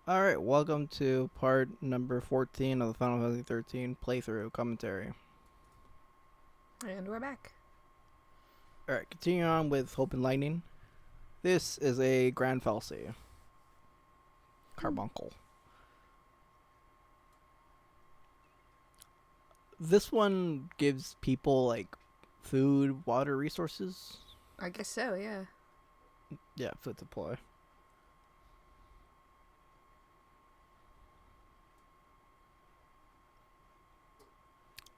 Alright, welcome to part number 14 of the Final Fantasy 13 playthrough commentary. And we're back. Alright, continuing on with Hope and Lightning. This is a Grand Fallacy. Carbuncle. This one gives people, like, food, water, resources. I guess so, yeah. Yeah, food supply.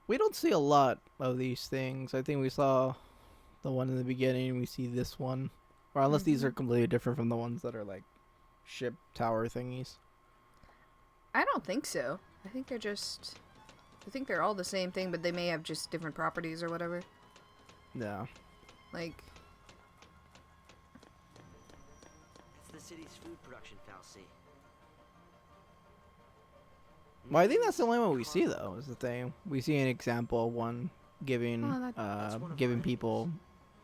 We don't see a lot of these things. I think we saw the one in the beginning. We see this one. Or unless these are completely different from the ones that are, like, ship tower thingies. I don't think so. I think they're all the same thing, but they may have just different properties or whatever. Yeah. Like, It's the city's food production fallacy. Well, I think that's the only one we see, though, is the thing. We see an example of one giving That's one of giving my people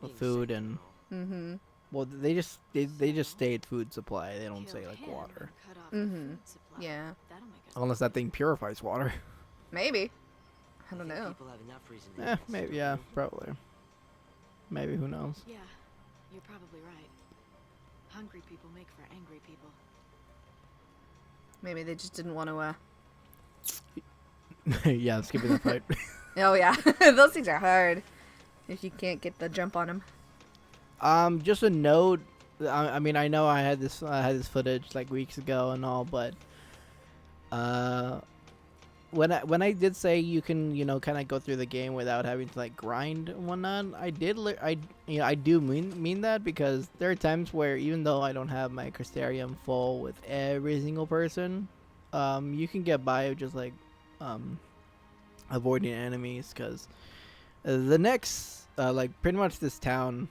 being food safe and mm-hmm. well, they just state food supply. They don't say like water, Yeah. unless that thing purifies water. Maybe. I I don't think know. people have enough reason to Yeah, invest maybe. in Yeah, food. probably. Maybe, who knows? Yeah, you're probably right. Hungry people make for angry people. Maybe they just didn't want to, Yeah, skipping the fight. Oh, yeah. Those things are hard. If you can't get the jump on them. Just a note. I mean, I know I had this footage like weeks ago and all, but when I did say you can kind of go through the game without having to like grind and whatnot, I do mean that, because there are times where even though I don't have my Crystarium full with every single person, you can get by with just like avoiding enemies, because the next like pretty much this town,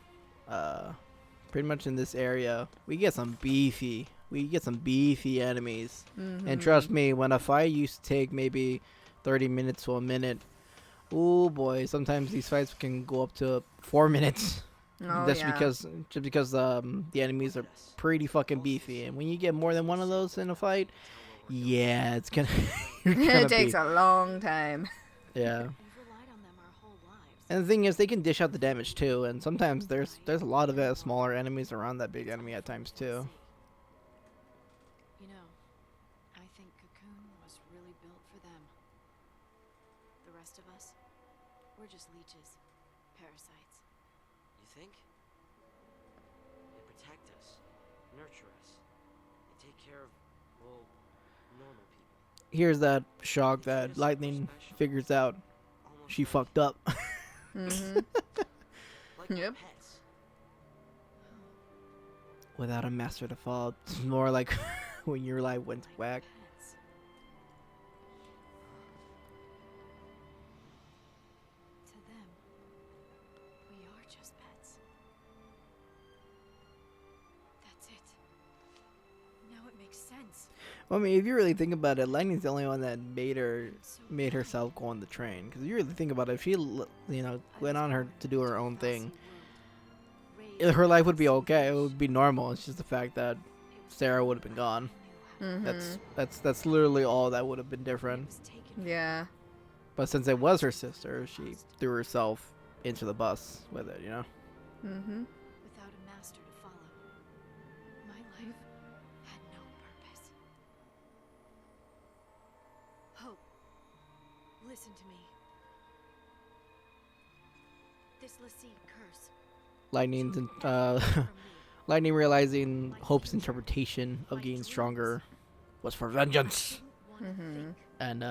pretty much in this area, we get some beefy enemies. And trust me, when a fight used to take maybe 30 minutes to a minute, oh boy, sometimes these fights can go up to 4 minutes. Oh, That's yeah. because the enemies are pretty fucking beefy, and when you get more than one of those in a fight, yeah, it's gonna you're gonna It takes a long time. yeah. We've relied on them our whole lives. And the thing is, they can dish out the damage too, and sometimes there's a lot of smaller enemies around that big enemy at times too. You know, I think Cocoon was really built for them. The rest of us, we're just leeches, parasites. You think? They protect us, nurture us, and take care of, well, normal people. Here's that shock that Lightning figures out Almost she like, fucked up. Mm-hmm. like our Yep. pets. Without a master to follow. It's more like when your life went Like whack. pets. To them, we are just pets. That's it. Now it makes sense. Well, I mean, if you really think about it, Lightning's the only one that made So made herself go on the train. Because if you really think about it, if she, went on her to do her own thing, her life would be okay. It would be normal. It's just the fact that Sarah would have been gone. Mm-hmm. That's literally all that would have been different. Yeah. But since it was her sister, she threw herself into the bus with it. Mm-hmm. Without a master to follow, my life had no purpose. Hope, listen to me. This Lassie curse. Lightning's Lightning realizing Hope's interpretation of getting stronger was for vengeance, and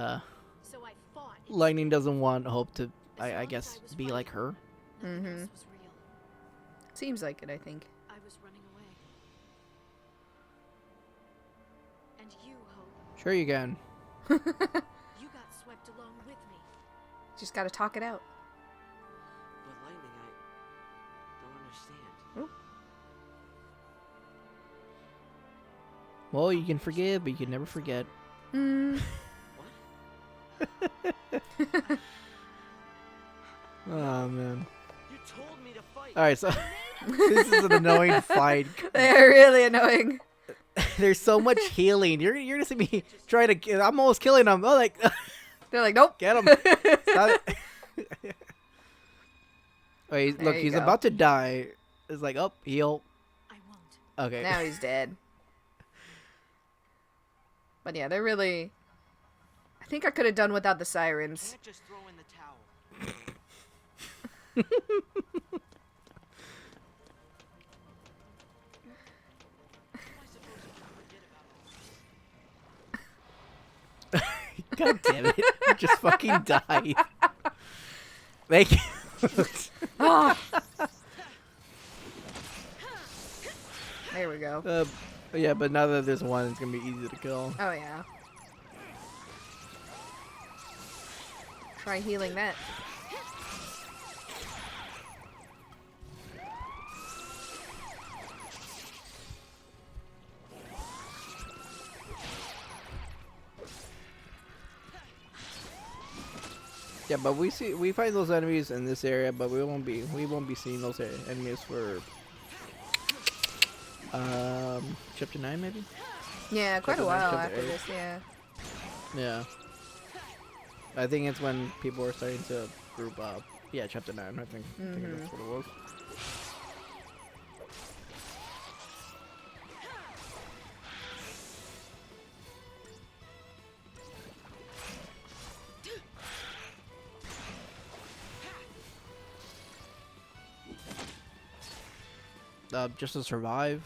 So I fought. Lightning doesn't want Hope to, I guess, be like her. Nothing Mhm. else was real. Seems like it, I think. I was running away. And you, Hope, Sure, you can. you got swept along with me. Just gotta talk it out. But Lightning, I don't understand. Well, you can forgive, but you can never forget. Mm. What? Oh man. You told me to fight. All right, so this is an annoying fight. They're really annoying. There's so much healing. You're gonna see me trying to. I'm almost killing them. Oh, like They're like, nope. get him. Stop it. Wait, There look, you he's go. about to die. It's like, oh, heal. I won't. Okay. Now he's dead. But yeah, they're really. I think I could have done without the sirens. Can't just throw in the towel. How am I supposed to forget about all this? God damn it! You just fucking died. Thank you. Ah. There we go. Yeah, but now that there's one, it's gonna be easy to kill. Oh yeah. Try healing that. Yeah, but we find those enemies in this area, but we won't be seeing those enemies for chapter 9 maybe. Yeah, quite a Chapter nine, while chapter after 8. this. Yeah. Yeah. I think it's when people are starting to group up. Yeah, chapter 9. I think that's what it was. Just to survive.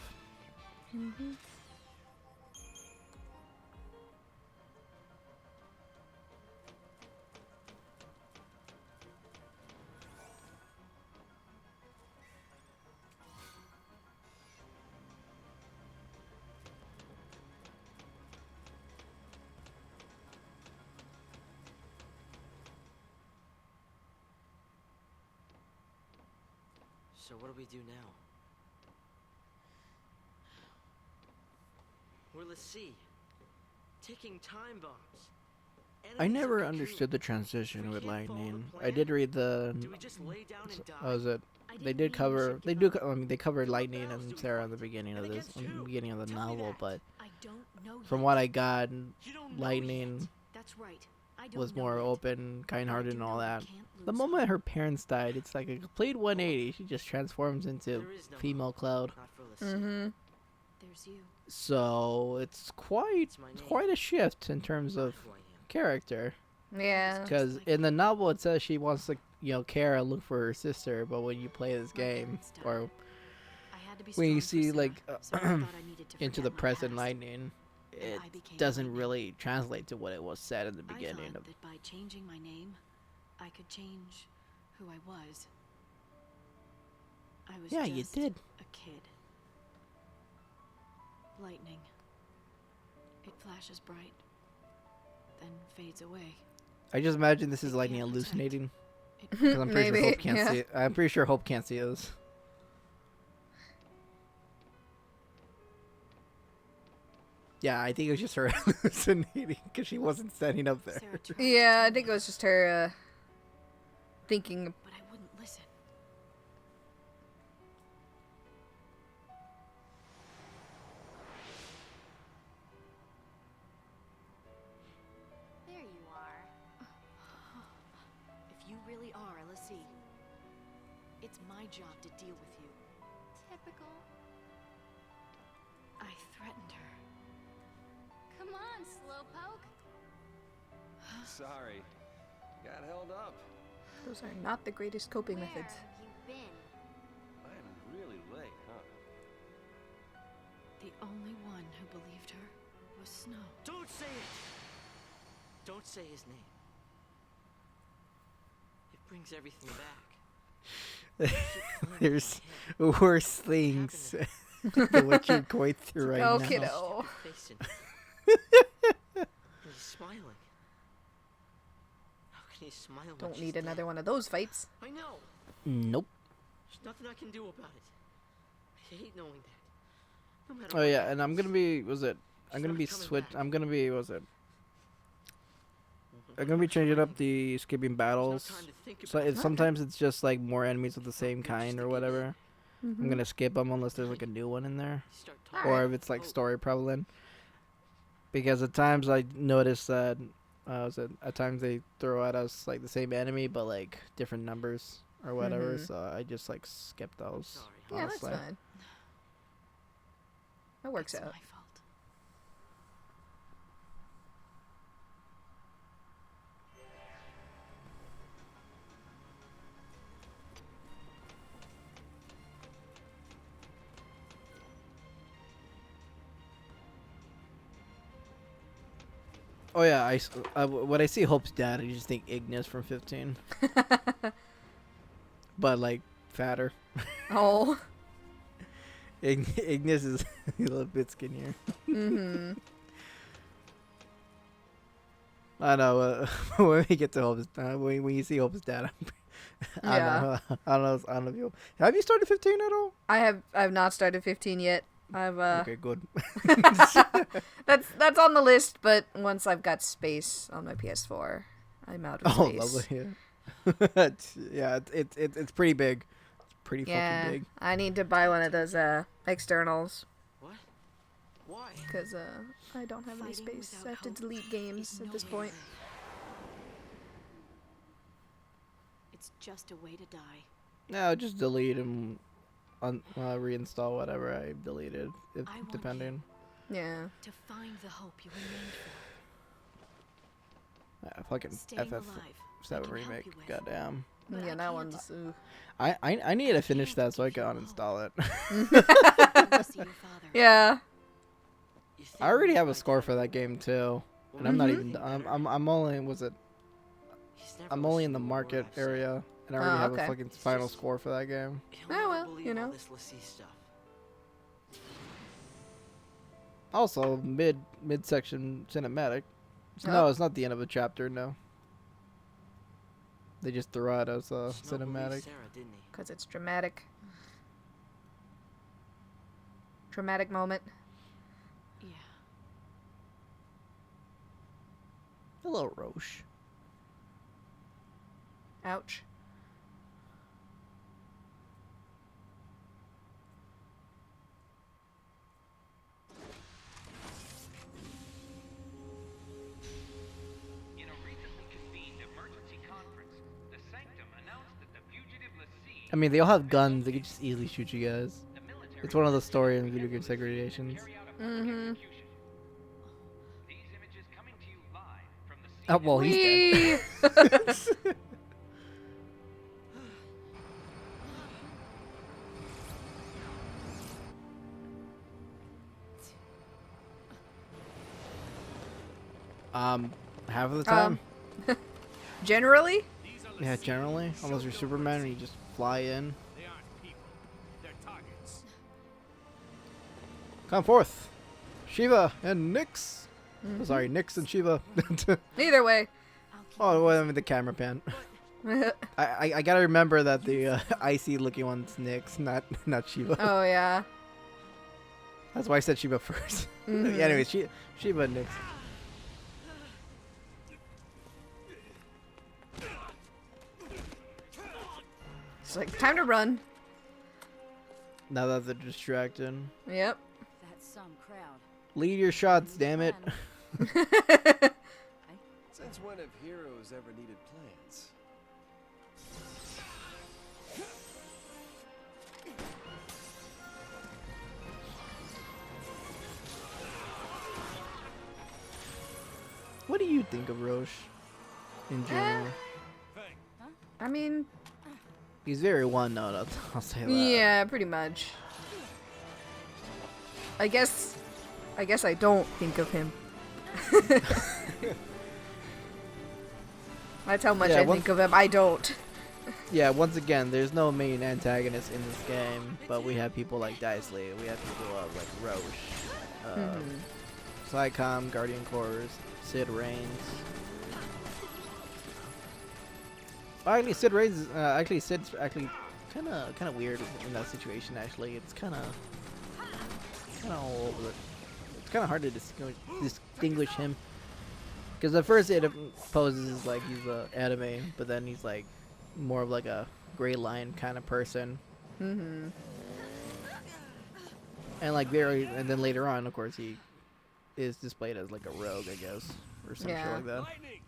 So what do we do now? We're the sea, ticking time bombs. I Enemies of never Cocoon. understood the transition We with can't follow the lightning. I plan? did read the. Do we just lay down and die? How was it? I They didn't did mean cover. should They give do. up. I mean, they covered What lightning battles do and we Sarah in fight? the beginning And of this, against in the who? beginning of the Tell me novel. that. But I don't know from yet. what I got, You don't know lightning yet. That's right. I don't was know more yet. open, But I kind-hearted, do and all know we that. can't The lose moment hope. her parents died, it's like a complete 180. She just transforms into There is no female Cloud. Not for the sea. Mm-hmm. There's you. So it's quite It's my name. quite a shift in terms Not of who I am. character. Yeah. Because in the novel it says she wants to, Kara look for her sister, but when you play this My game, parents died. or I had to be when you strong see for like Sarah, so I thought I needed to into the forget my present past. lightning, And it I became doesn't lightning. really translate to what it was said in the beginning. I thought Of, that by changing my name, I could change who I was. I was yeah, you just did. a kid. Lightning. It flashes bright, then fades away. I just imagine this is It lightning can't protect. hallucinating. It Because I'm pretty sure Maybe, Hope can't yeah. see it. I'm pretty sure Hope can't see us. Yeah, I think it was just her hallucinating because she wasn't standing up there. Sarah tried to Yeah, tell I think it me, was just her thinking. but I wouldn't listen. There you are. If you really are LSE, it's my job to deal with you. Typical. I threatened her. Come on, Slowpoke. Sorry. Got held up. Those are not the greatest coping Where methods. have you been? I'm really late, huh? The only one who believed her was Snow. Don't say it! Don't say his name. It brings everything back. There's worse things than what you're going through right Oh, now. kiddo. Face and he's smiling. How can he smile when Don't she's need dead? another one of those fights. I know. Nope. There's nothing I can do about it. I hate knowing that. No matter Oh what yeah, and I'm happens, gonna be. Was it? I'm she's gonna not be coming switch. back. I'm gonna be. Was it? I'm gonna be changing up the skipping There's no battles. time to think So about it's it. sometimes it's just like more enemies of the same You're just kind a or kid. whatever. I'm gonna skip them unless there's like a new one in there, Start Alright. or if it's like story prevalent. Because at times I notice that at times they throw at us like the same enemy but like different numbers or whatever. Mhm. So I just like skip those. Sorry. Yeah, that's honestly. fine. That works It's out. my fault. Oh yeah, when I see Hope's dad, I just think Ignis from 15, but like fatter. Oh. Ignis is a little bit skinnier. Mm-hmm. I know. When we get to Hope's, when you see Hope's dad, I Yeah. don't know. I don't know if you have you started 15 at all. I've not started 15 yet. I've Okay, good. that's on the list, but once I've got space on my PS4, I'm out of Oh, space. lovely. Yeah, it's pretty big. It's pretty Yeah, fucking big. I need to buy one of those externals What? Why? because I don't have any Fighting space. without I have to hope delete games is at no this way point. to live. It's just a way to die. No, just delete and reinstall whatever I deleted, if, I want depending. Yeah. To find the hope you were made Fucking for. Staying alive. FF7 I can help remake. you with. Goddamn. But I Yeah, that can't one's. I need to finish can't that so I give can you hope. uninstall it. Go see your father. Yeah. You think I already me have a like score that for that won't- game too, won't and I'm not make even. anything I'm better? only was it? He's never I'm only in listened the to a word market I've said. area, and I already Oh, have okay. a fucking It's final just- score for that game. He'll Oh, never well, believe you all know. this Lassie stuff. Also, midsection cinematic. Oh. No, it's not the end of a chapter. No. They just throw out as a Snow believed cinematic. Sarah, didn't he? Because it's dramatic. Dramatic moment. Yeah. Hello, Roche. Ouch. In a recently convened emergency conference, the Sanctum announced that the fugitive Lassie I mean, they all have guns. They could just easily shoot you guys. the military It's one of the story and video game segregations. carry out a Mm-hmm. execution. These images coming to you live from the scene. Oh, well, he's dead. Whee! Half of the time. Generally? Yeah, generally. Unless you're Superman and you just fly in. They aren't people. They're targets. Come forth. Shiva and Nyx. Oh, sorry, Nyx and Shiva. Either way. I'll keep Oh, you well, I mean the camera pan. I gotta remember that the icy looking one's Nyx, not Shiva. Oh, yeah. That's why I said Shiva first. Mhm. Yeah, anyways, Shiva and Nyx. It's like, time to run. Now that they're distracted. Yep. That's some crowd. Lead your shots, damn it. Since when have heroes ever needed plans? What do you think of Roche in general? I mean, He's very one note, I'll say that. yeah, pretty much. I guess I don't think of him. That's how much Yeah, I once- think of him. I don't. Yeah, once again, there's no main antagonist in this game, but we have people like Dicely, we have people like Roche, Psycom, Guardian Corps, Sid Reigns. Oh, actually, Sid Reigns. Sid's actually kind of weird in that situation. Actually, it's kind of all over. It's kind of hard to distinguish him, because at first it poses like he's a anime, but then he's like more of like a gray line kind of person. Mm-hmm. and then later on, of course, he is displayed as like a rogue, I guess, or some shit Yeah. like that. Lightning!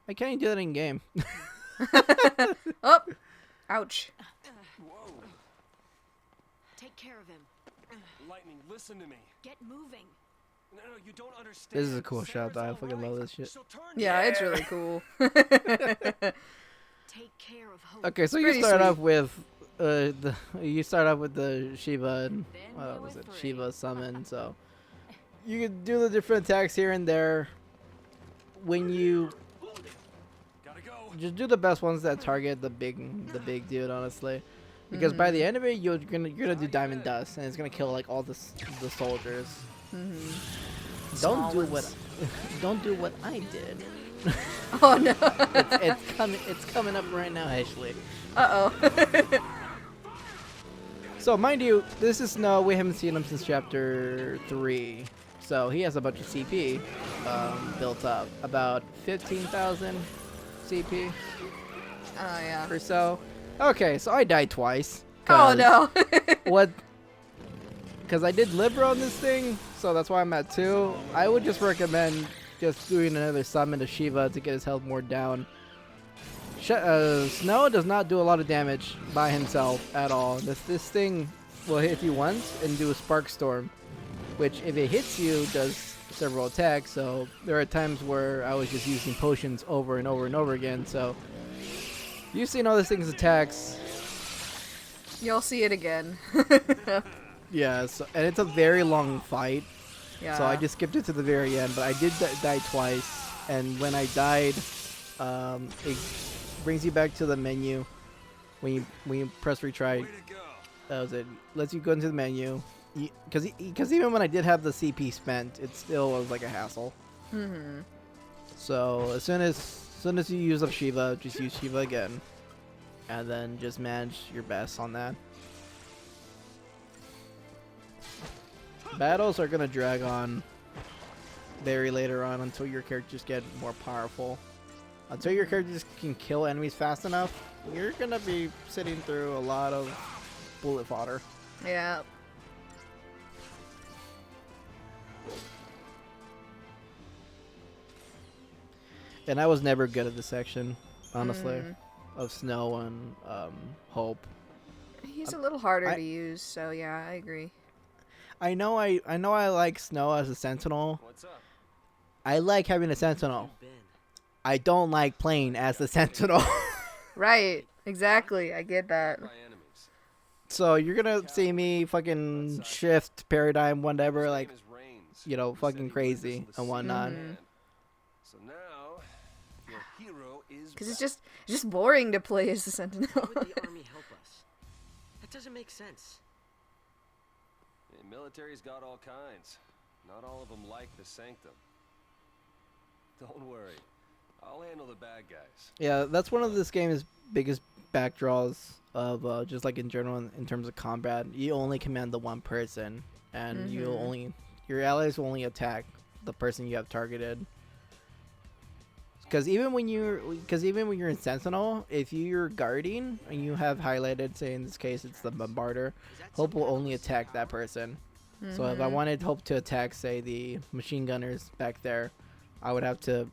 I can't do that in game. Oh, ouch. Whoa! Take care of him. Lightning, listen to me. Get moving. No, you don't understand. This is a cool shot, though. I Sarah's fucking all love right. this shit. She'll turn Yeah, you. it's really cool. Take care of Hope. Okay, so you pretty start sweet. off with the Shiva and was it Shiva summon, so you can do the different attacks here and there. When you Gotta go. just do the best ones that target the big dude, honestly, because by the end of it, you're gonna do Diamond Dust, and it's gonna kill like all the soldiers. Don't do what don't do what I did. Oh no. It's coming up right now, Ashley. Uh-oh. So, mind you, this is Snow. We haven't seen him since chapter 3. So, he has a bunch of CP built up. About 15,000 CP Oh yeah. or so. Okay, so I died twice. Oh no. What? Because I did Libra on this thing, so that's why I'm at 2. I would just recommend just doing another summon to Shiva to get his health more down. Snow does not do a lot of damage by himself at all. This thing will hit you once and do a Spark Storm, which if it hits you does several attacks. So there are times where I was just using potions over and over and over again. So you've seen all this thing's attacks. You'll see it again. Yeah, so, and it's a very long fight. Yeah. So I just skipped it to the very end, but I did die twice. And when I died, it brings you back to the menu. When you press retry, Way to go. that was it. Lets you go into the menu. Because even when I did have the CP spent, it still was like a hassle. So as soon as you use up Shiva, just use Shiva again, and then just manage your best on that. Battles are gonna drag on very later on until your characters get more powerful. Until your characters can kill enemies fast enough, you're gonna be sitting through a lot of bullet fodder. Yeah. And I was never good at this section, honestly, of Snow and Hope. He's a little harder I- to use, so yeah, I agree. I know I like Snow as a Sentinel. What's up? I like having a Sentinel. You've been. I don't like playing as the Sentinel. Right. Exactly. I get that. By enemies. So you're gonna see me fucking shift paradigm, whatever, His like, name is Reigns. you know, He said fucking he would crazy listen to and whatnot. Superman. So now, your hero is Because it's back. just boring to play as the How Sentinel. would the army help us? That doesn't make sense. The military's got all kinds. Not all of them like the Sanctum. Don't worry. I'll handle the bad guys. Yeah, that's one of this game's biggest backdraws of just like in general in terms of combat. You only command the one person, and your allies will only attack the person you have targeted. Because even when you're in Sentinel, if you're guarding and you have highlighted, say in this case it's the Bombarder, Is that Hope some will kind of only elusive attack that power? person. So if I wanted Hope to attack, say, the machine gunners back there, I would have to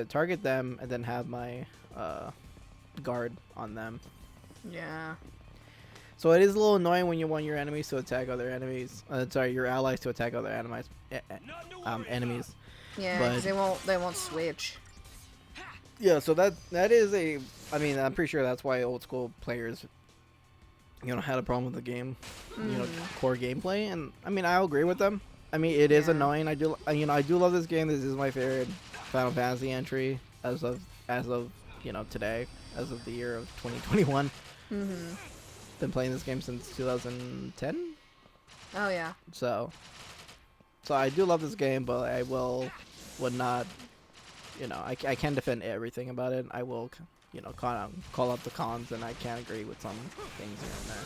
target them and then have my guard on them. Yeah. So it is a little annoying when you want your enemies to attack other enemies. Your allies to attack other enemies. Enemies. Yeah, But- because they won't switch. Yeah, so that is a. I mean, I'm pretty sure that's why old school players, had a problem with the game, core gameplay, and I mean, I agree with them. I mean, it is Yeah. annoying. I do love this game. This is my favorite Final Fantasy entry as of today, as of the year of 2021. Been playing this game since 2010, Oh yeah. so I do love this game, but I would not. I can't defend everything about it. I will, call out the cons, and I can't agree with some things here and there.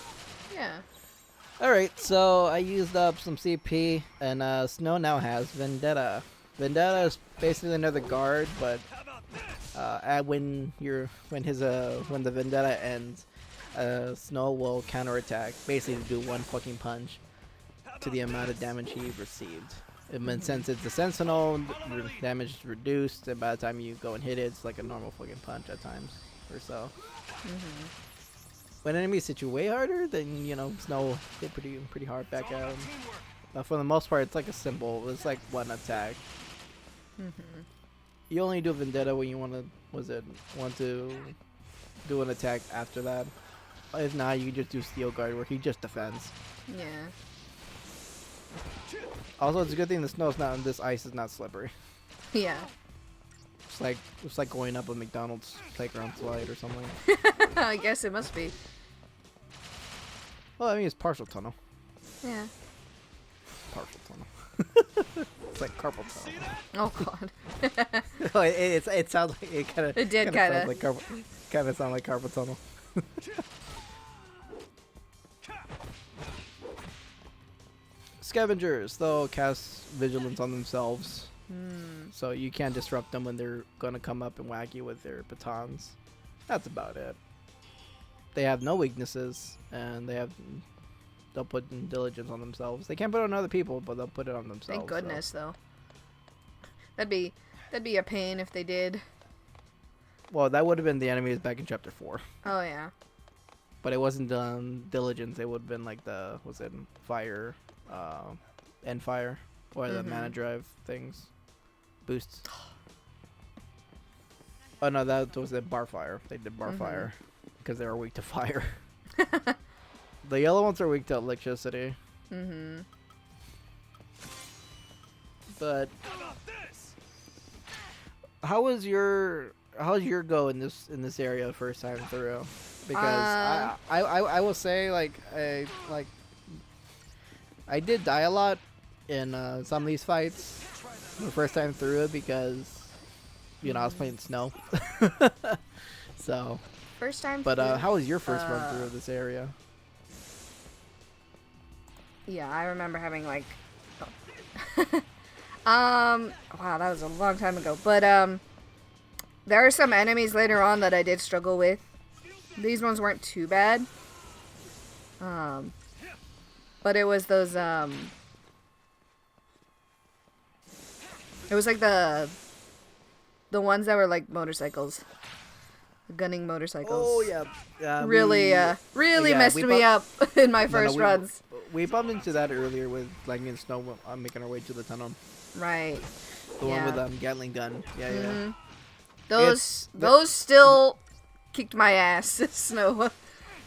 Yeah. Alright, so I used up some CP, and Snow now has Vendetta. Vendetta is basically another guard, but when the Vendetta ends, Snow will counterattack, basically do one fucking punch to the amount of damage he received. And then since it's a Sentinel, damage is reduced, and by the time you go and hit it, it's like a normal fucking punch at times, or so. When enemies hit you way harder, then Snow will hit pretty hard back at him. But for the most part, it's like a simple. It's like one attack. You only do Vendetta when you want to do an attack after that. If not, you can just do Steel Guard where he just defends. Yeah. Also, it's a good thing the snow's not, this ice is not slippery. Yeah. It's like going up a McDonald's playground slide or something. I guess it must be. Well, I mean, it's partial tunnel. Yeah. Partial tunnel. It's like carpal tunnel. Oh god. Oh, it sounds like it kind of. It did kind of. Like kind of sound like carpal tunnel. Scavengers, they'll cast vigilance on themselves, so you can't disrupt them when they're gonna come up and whack you with their batons. That's about it. They have no weaknesses, and they'll put diligence on themselves. They can't put it on other people, but they'll put it on themselves. Thank goodness, though. That'd be a pain if they did. Well, that would have been the enemies back in chapter 4. Oh yeah. But it wasn't diligence. It would have been like fire, end fire, or the mana drive things, boosts. Oh no, that was the bar fire. They did bar fire because they were weak to fire. The yellow ones are weak to electricity. But how's your go in this area first time through? Because I will say I did die a lot in some of these fights the first time through it because I was playing Snow. So First time. but how was your first run through this area? Yeah, I remember having like. Wow, that was a long time ago. But there are some enemies later on that I did struggle with. These ones weren't too bad. But it was those it was like the ones that were like motorcycles. Gunning motorcycles. Oh yeah. Really messed me up in my first runs. We bumped into that earlier with like me and Snow making our way to the tunnel. Right. The one with Gatling gun. Yeah. Those still kicked my ass. Snow.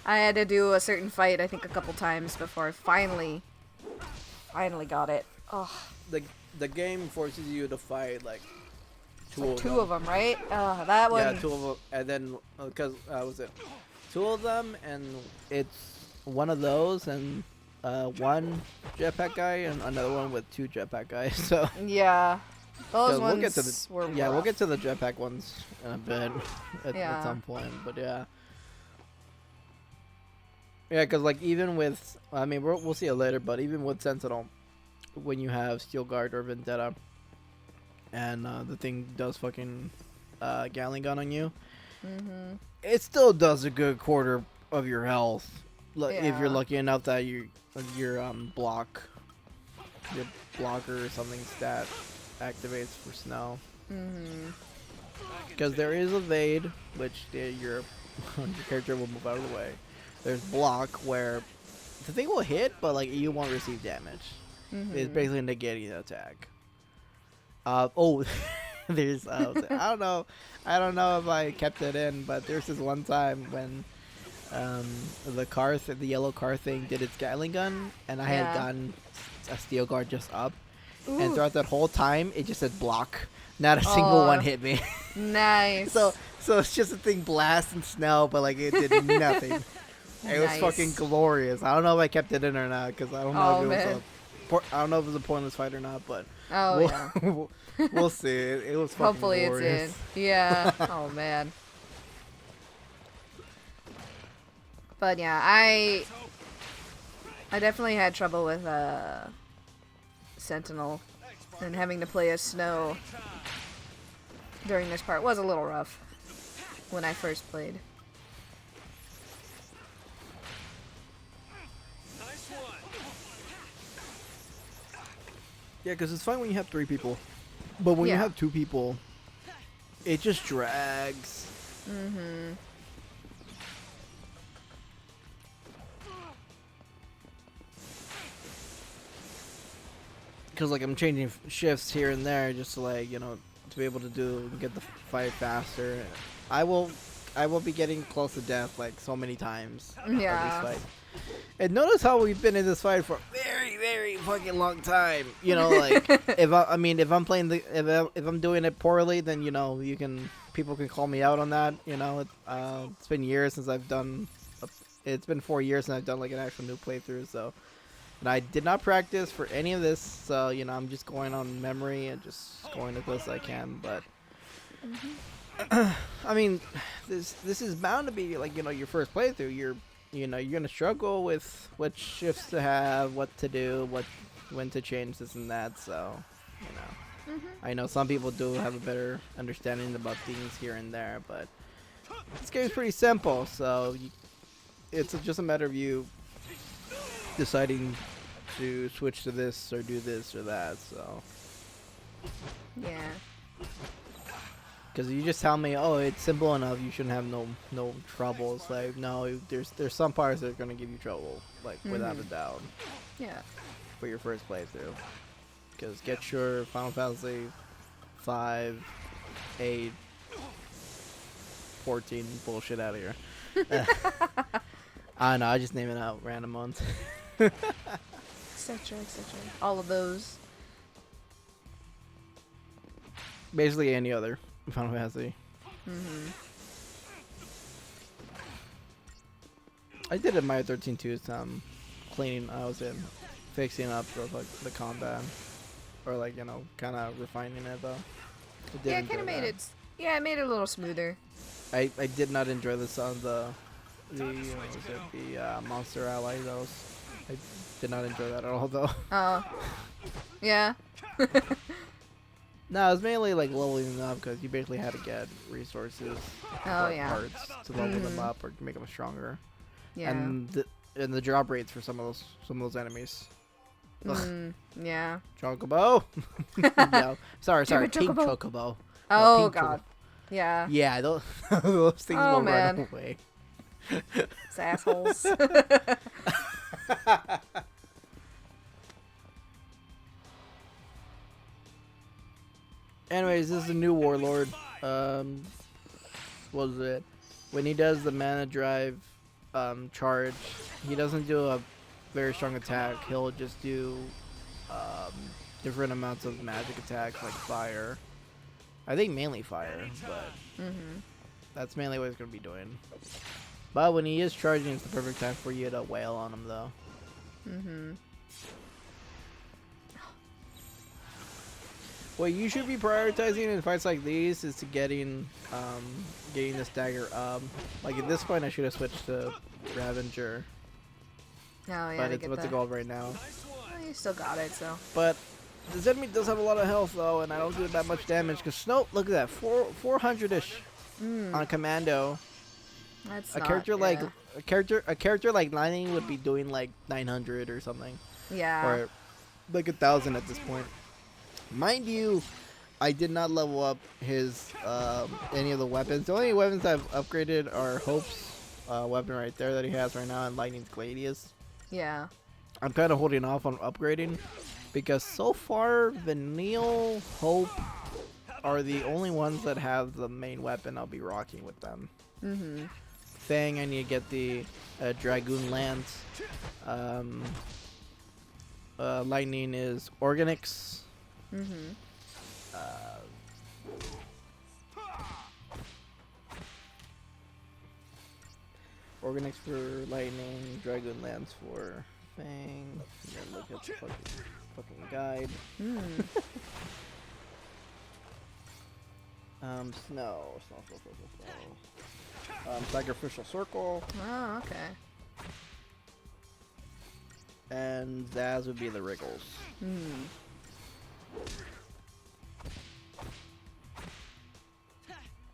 I had to do a certain fight I think a couple times before I finally got it. Oh. The game forces you to fight like two of them, right? That one. Yeah, 2 of them, and then because was it 2 of them, and it's one of those, and one jetpack guy, and another one with 2 jetpack guys. So yeah, those ones we'll get to the jetpack ones in a bit at some point, but yeah, because like even with, I mean, we'll see it later, but even with Sentinel, when you have Steel Guard or Vendetta, and the thing does fucking Gatling gun on you, it still does a good quarter of your health. If you're lucky enough that your blocker or something stat activates for Snow. Because there is evade, which your character will move out of the way. There's block, where the thing will hit, but like you won't receive damage. It's basically negating the attack. There's I don't know if I kept it in, but there's this one time when the yellow car thing did its Gatling gun, and I had gotten a Steel Guard just up. Ooh. And throughout that whole time, it just said block. Not a single one hit me. Nice. So it's just a thing blast and snow, but like it did nothing. It was fucking glorious. I don't know if I kept it in or not, because I don't know if it was a pointless fight or not, but we'll see. It was fucking hopefully glorious. It's in. Yeah. Oh man. I definitely had trouble with Sentinel, and having to play as Snow during this part was a little rough when I first played. Yeah, because it's fine when you have 3 people, but when you Yeah. have 2 people, it just drags. Mm-hmm. Because like I'm changing shifts here and there just to like to be able to get the fight faster. I will be getting close to death like so many times. Yeah. Of these fights. And notice how we've been in this fight for a very, very fucking long time. Like if I'm playing if I'm doing it poorly, then people can call me out on that. It's been years since I've done. It's been 4 years since I've done like an actual new playthrough. So, and I did not practice for any of this. So I'm just going on memory and just going as close as I can. But I mean, this is bound to be like your first playthrough. You're gonna struggle with what shifts to have, what to do, when to change this and that. So, I know some people do have a better understanding about things here and there, but this game is pretty simple. So, it's just a matter of you deciding to switch to this or do this or that. So, Yeah. because you just tell me, oh, it's simple enough, you shouldn't have no troubles. Like, no, there's some parts that are gonna give you trouble, like without a doubt, Yeah. for your first playthrough. Because get your Final Fantasy 5, 8, 14 bullshit out of here. I don't know, I just name it out random ones. Etc. Etc. All of those. Basically any other Final Fantasy. Mm-hmm. I did it in my 13 too, cleaning. I was fixing up the combat, or like kind of refining it though. Yeah, it kind of made it. Yeah, it made it a little smoother. I did not enjoy the sound the monster ally those. I did not enjoy that at all though. Oh. Yeah. No, it was mainly like leveling them up because you basically had to get resources, or yeah. parts to level them up or make them stronger. Yeah. And the drop rates for some of those enemies. Yeah. Chocobo. No, sorry, Stupid pink chocobo. chocobo. Oh pink God. Yeah. Yeah, those things Oh, will man. run away. It's assholes. Anyways, this is a new warlord. What was it? When he does the mana drive charge, he doesn't do a very strong attack. He'll just do different amounts of magic attacks like fire. I think mainly fire, but that's mainly what he's gonna be doing. But when he is charging, it's the perfect time for you to wail on him, though. What you should be prioritizing in fights like these is to getting this dagger up. Like at this point, I should have switched to Ravager, Oh yeah. but to it's get what's the- it called right now. Oh, you still got it, so. But this enemy does have a lot of health though, and I don't do that much damage. Cause Snow, look at that, 400ish on Commando. That's A not, character like yeah. a character like Lightning would be doing like 900 or something, Yeah. or like 1,000 at this point. Mind you, I did not level up his any of the weapons. The only weapons I've upgraded are Hope's weapon right there that he has right now, and Lightning's Gladius. Yeah. I'm kind of holding off on upgrading because so far Vanille, Hope are the only ones that have the main weapon. I'll be rocking with them. Fang, I need to get the Dragoon Lance. Lightning is Organix. Organix for Lightning, Dragoon Lance for Fang. And then look at the fucking guide. Snow. Sacrificial Circle. Oh, okay. and Zaz would be the Wriggles.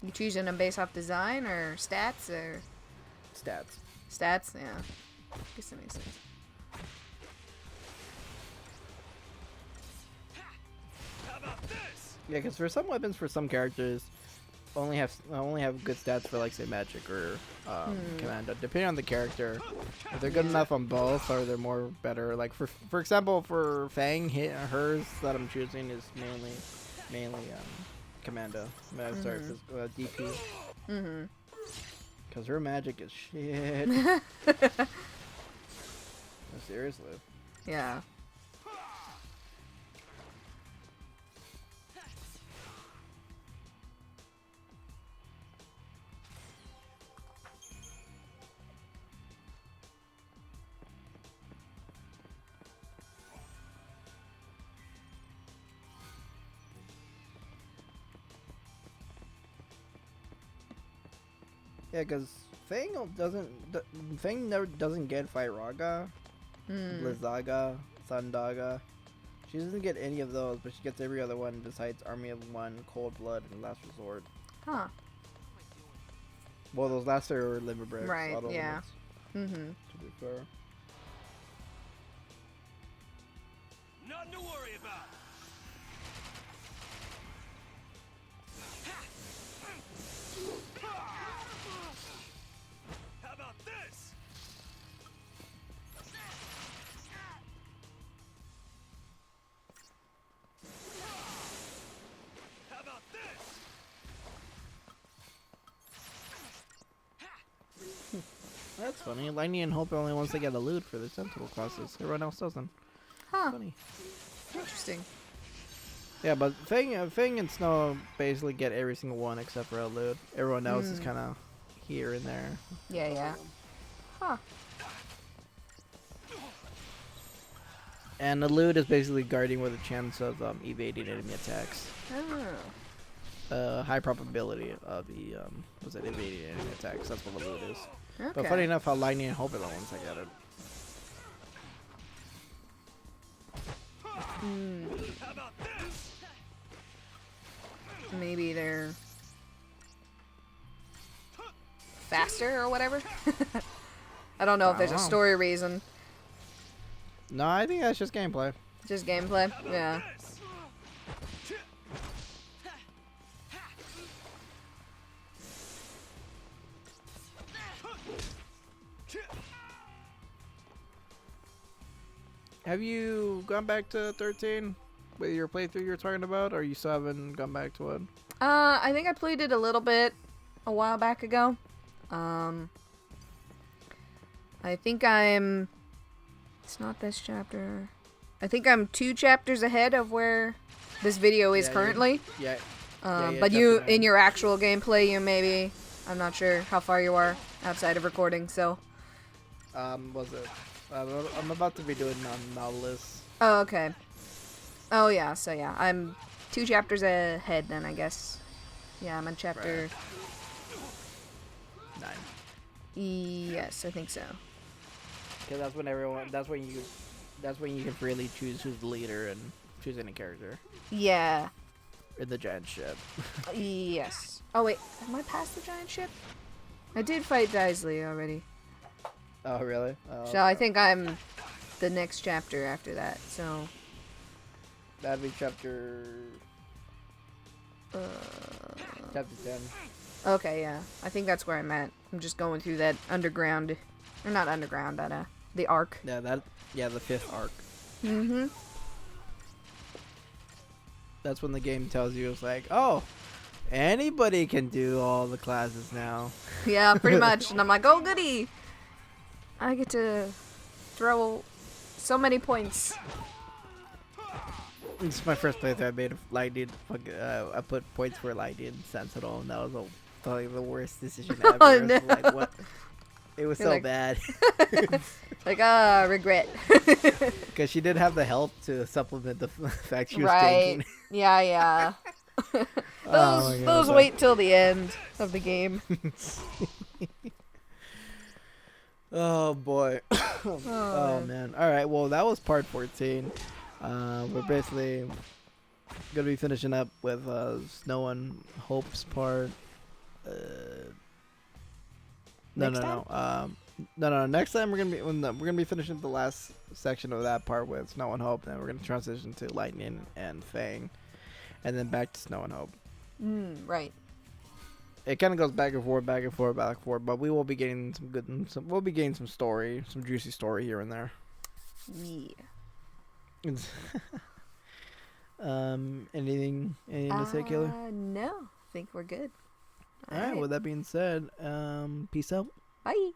You choosing them based off design or stats or Stats. stats? Yeah. Guess that makes sense. Yeah, because for some weapons, for some characters, only have good stats for, like, say, magic or commando, depending on the character. If they're good enough on both, or they're more better. Like for example, for Fang, hers that I'm choosing is mainly commando. Sorry, DP. Because her magic is shit. No, seriously. Yeah. Yeah, because Fang never doesn't get Firaga, Blizzaga, Sundaga. She doesn't get any of those, but she gets every other one besides Army of One, Cold Blood, and Last Resort. Huh. Well, those last are Liver Breaks. Right, auto yeah. limits, Mm-hmm. to be fair. Nothing to worry about. How about this? How about this? That's funny. Lightning and Hope are only ones that get a loot for the Sentinel classes. Everyone else doesn't. Huh. Funny. Interesting. Yeah, but Fang and Snow basically get every single one except for a loot. Everyone else is kind of here and there. Yeah, yeah. Huh. And the loot is basically guarding with a chance of evading enemy attacks. Oh. High probability of the evading enemy attacks. That's what the loot is. Okay. But funny enough, how Lightning and Hope are the ones that get it. How about this? Maybe they're faster or whatever. I don't know if I there's don't a know. story reason. No, I think that's just gameplay. Just gameplay. Yeah. Have you gone back to 13 with your playthrough you're talking about, or you still haven't gone back to it? I think I played it a little bit a while back ago. I think I'm... It's not this chapter. I think I'm 2 chapters ahead of where this video is Yeah, currently. Yeah. But chapter you, 9. in your actual gameplay, you maybe... I'm not sure how far you are outside of recording, so... Was it? I'm about to be doing Nautilus. Oh, okay. Oh, yeah, so yeah. I'm 2 chapters ahead then, I guess. Yeah, I'm on chapter... 9. Yes, I think so. Because that's when you can freely choose who's the leader and choose any character Yeah. in the giant ship. Yes. Oh, wait. Am I past the giant ship? I did fight Daisley already. Oh, really? Oh, So I think I'm the next chapter after that, so... that'd be chapter 10. Okay, yeah. I think that's where I'm at. I'm just going through that underground... Or not underground, that, the arc. Yeah, the 5th arc. Mm-hmm. That's when the game tells you it's like, oh, anybody can do all the classes now. Yeah, pretty much. And I'm like, oh, goody! I get to throw so many points. This is my first playthrough. I made a Lightning. I put points for Lightning Sentinel, and that was probably the worst decision ever. Oh, It was no. like, what? It was You're so like- bad. Like, regret. Because she did have the health to supplement the fact she was Right. tanking. Yeah, yeah. those Oh my God, those so- wait till the end of the game. Oh boy. Oh man. All right. Well, that was part 14. We're basically gonna be finishing up with Snow and Hope's part. Uh, no, Next no, time? no. No. Next time we're gonna be finishing the last section of that part with Snow and Hope. Then we're gonna transition to Lightning and Fang, and then back to Snow and Hope. Right. It kind of goes back and forth, back and forth, back and forth. But we will be getting some good, we'll be getting some story, some juicy story here and there. Yeah. Anything to say, Killer? No. I think we're good. All right. With that being said, peace out. Bye.